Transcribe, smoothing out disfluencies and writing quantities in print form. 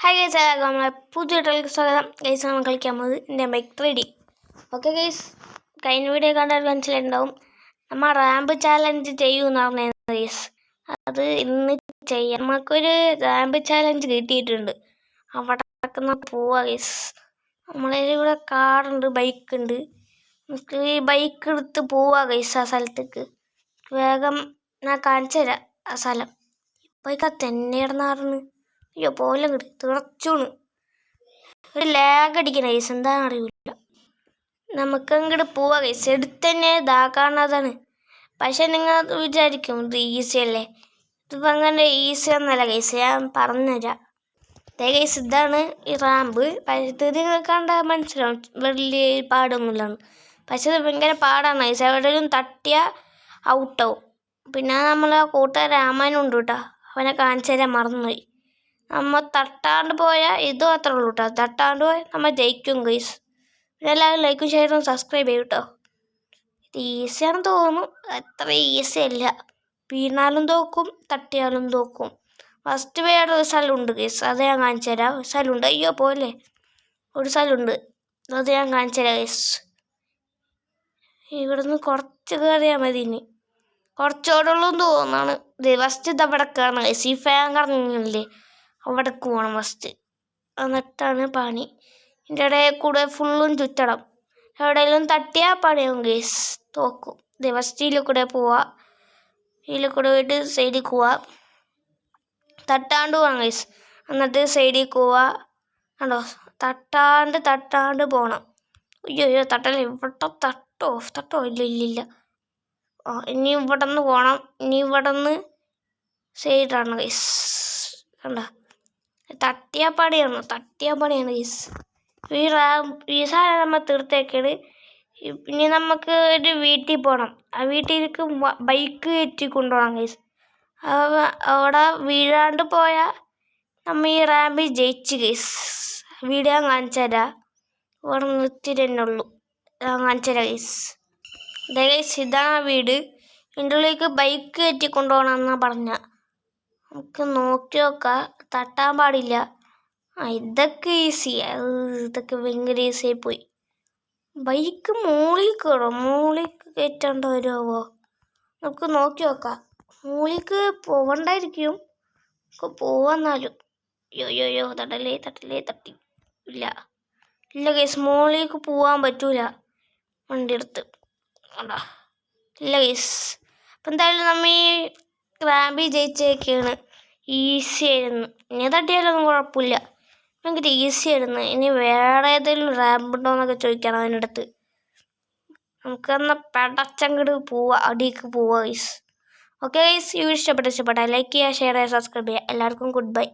Hi guys, നമ്മളെ പുതിയ ട്രെയിലേക്ക് സ്വാഗതം. ഗൈസ്, നമ്മൾ കളിക്കാൻ പോകുന്നത് എൻ്റെ ബൈക്ക് 3D. ഓക്കെ ഗൈസ്, കഴിഞ്ഞ വീഡിയോ കണ്ടാൽ മനസ്സിലുണ്ടാവും നമ്മൾ റാമ്പ് ചാലഞ്ച് ചെയ്യുമെന്ന് പറഞ്ഞിരുന്നു ഗൈസ്. അത് ഇന്ന് ചെയ്യാം. നമുക്കൊരു റാമ്പ് ചാലഞ്ച് കിട്ടിയിട്ടുണ്ട്. അവിടെ പോവാ ഗൈസ്. ഇവിടെ കാറുണ്ട്, ബൈക്കുണ്ട്. നമുക്ക് ഈ ബൈക്ക് എടുത്ത് പോവാ ഗൈസ് ആ സ്ഥലത്തേക്ക്. വേഗം ഞാൻ കാണിച്ചു തരാം ആ സ്ഥലം. ബൈക്കാ തന്നെ ഇടന്നാറുന്ന്. അയ്യോ പോലെ കിട്ടി തിളച്ചൂണ്. ഒരു ലാഗ് അടിക്കണ ഗൈസ്, എന്താണെന്ന് അറിയില്ല. നമുക്കങ്ങോട്ട് പോവാ ഗൈസ്. എടുത്ത് തന്നെ ഇതാക്കാണതാണ്. പക്ഷെ നിങ്ങൾ വിചാരിക്കും ഇത് ഈസി അല്ലേ. ഇതിപ്പോൾ അങ്ങനെ ഈസി ഒന്നല്ല ഗൈസ്, ഞാൻ പറഞ്ഞുതരാം. ഗൈസ്, ഇതാണ് ഈ റാമ്പ്. ഇത് കണ്ടാൽ മനസ്സിലാവും വലിയ പാടൊന്നുമില്ലാണ്. പക്ഷെ ഇത് ഭയങ്കര പാടാണ് ഗൈസ്. എവിടെയും തട്ടിയാൽ ഔട്ടാവും. പിന്നെ നമ്മളെ കൂട്ടുകാരൻ രാമാനുണ്ട് കേട്ടോ, അവനെ കാണിച്ചു തരാൻ മറന്നുപോയി. നമ്മൾ തട്ടാണ്ട് പോയാൽ ഇത് മാത്രമേ ഉള്ളൂ കേട്ടോ. തട്ടാണ്ട് പോയാൽ നമ്മൾ ജയിക്കും ഗൈസ്. പിന്നെ എല്ലാവരും ലൈക്കും ഷെയറും സബ്സ്ക്രൈബ് ചെയ്യും കേട്ടോ. ഇത് ഈസിയാണെന്ന് തോന്നുന്നു, അത്ര ഈസി അല്ല. വീണാലും തോക്കും, തട്ടിയാലും തോക്കും. ഫസ്റ്റ് വേറെ ഒരു സ്ഥലമുണ്ട് ഗൈസ്, അത് ഞാൻ കാണിച്ചു തരാം. ഒരു സ്ഥലമുണ്ട്, അയ്യോ പോലെ ഒരു സ്ഥലമുണ്ട്, അത് ഞാൻ കാണിച്ചു തരാം ഗൈസ്. ഇവിടുന്ന് കുറച്ച് കയറിയാൽ മതി. ഇനി കുറച്ചോടുള്ളൂ തോന്നാണ്. ഫസ്റ്റ് ഇത് അവിടെ കയറണം ഗൈസ്. ഈ ഫാൻ കറങ്ങില്ലേ, അവിടേക്ക് പോകണം ഫസ്റ്റ്. എന്നിട്ടാണ് പണി. ഇതിൻ്റെ ഇടയിൽ കൂടെ ഫുള്ളും ചുറ്റണം. എവിടെയെങ്കിലും തട്ടിയാൽ പണിയാവും ഗൈസ്, തോക്കും. ഫസ്റ്റ് ഇതിൽ കൂടെ പോവാം. ഇതിൽ കൂടെ പോയിട്ട് സൈഡിൽ പോവാം. തട്ടാണ്ട് പോവാം ഗൈസ്. എന്നിട്ട് സൈഡിൽ പോവാ. കണ്ടോ, തട്ടാണ്ട് പോകണം. അയ്യോ തട്ടല്ലേ, ഇവിടെ തട്ടോ ഇല്ല. ഇനി ഇവിടെ നിന്ന് പോകണം. ഇനി ഇവിടെ നിന്ന് സൈഡാണ് ഗൈസ്. കണ്ടോ, തട്ടിയാൽ പണിയാണ് ഗൈസ്. ഈ സാധനം നമ്മൾ തീർത്തേക്കാണ്. ഇനി നമുക്ക് ഒരു വീട്ടിൽ പോകണം. ആ വീട്ടിലേക്ക് ബൈക്ക് കയറ്റി കൊണ്ടുപോകണം ഗൈസ്. അവിടെ വീഴാണ്ട് പോയാൽ നമ്മൾ ഈ റാമ്പിൽ ജയിച്ച് ഗൈസ്. വീഡിയോ കാണിച്ചു തരാം. ഇവിടെ നിർത്തി തന്നെ ഉള്ളൂ, ഞാൻ കാണിച്ചു തരാം ഗൈസ്. ഗൈസ്, ഇതാണ് വീട്. ഇതിൻ്റെ ഉള്ളിലേക്ക് ബൈക്ക് കയറ്റി കൊണ്ടുപോകണമെന്നാണ് പറഞ്ഞ. നമുക്ക് നോക്കി നോക്കാം. തട്ടാൻ പാടില്ല. ഇതൊക്കെ ഈസിയാണ്. ഇതൊക്കെ ഭയങ്കര ഈസിയായി പോയി. ബൈക്ക് മോളിൽ കയറ്റാണ്ട് വരുമോ? നമുക്ക് നോക്കി നോക്കാം. മോളിക്ക് പോവണ്ടായിരിക്കും, നമുക്ക് പോവാന്നാലും. അയ്യോ തട്ടി ഇല്ല ഗൈസ്, മോളിലേക്ക് പോവാൻ പറ്റൂല വണ്ടി എടുത്ത്. ഇല്ല ഗൈസ്. അപ്പം എന്തായാലും നമ്മൾ ഈ റാമ്പിൽ ജയിച്ചേക്കാണ്. ഈസി ആയിരുന്നു. ഇനി തട്ടിയാലൊന്നും കുഴപ്പമില്ല, ഭയങ്കര ഈസി ആയിരുന്നു. ഇനി വേറെ ഏതെങ്കിലും റാമ്പ് ഉണ്ടോ എന്നൊക്കെ ചോദിക്കണം അതിനടുത്ത്. നമുക്കെന്നാൽ പെടച്ചങ്ങട് പോവാ, അടിക്ക് പോവാ ഗൈസ്. ഓക്കെ ഗൈസ്, ഈ വീഡിയോ ഇഷ്ടപ്പെട്ടാൽ ലൈക്ക് ചെയ്യുക, ഷെയർ ചെയ്യുക, സബ്സ്ക്രൈബ് ചെയ്യുക. എല്ലാവർക്കും ഗുഡ് ബൈ.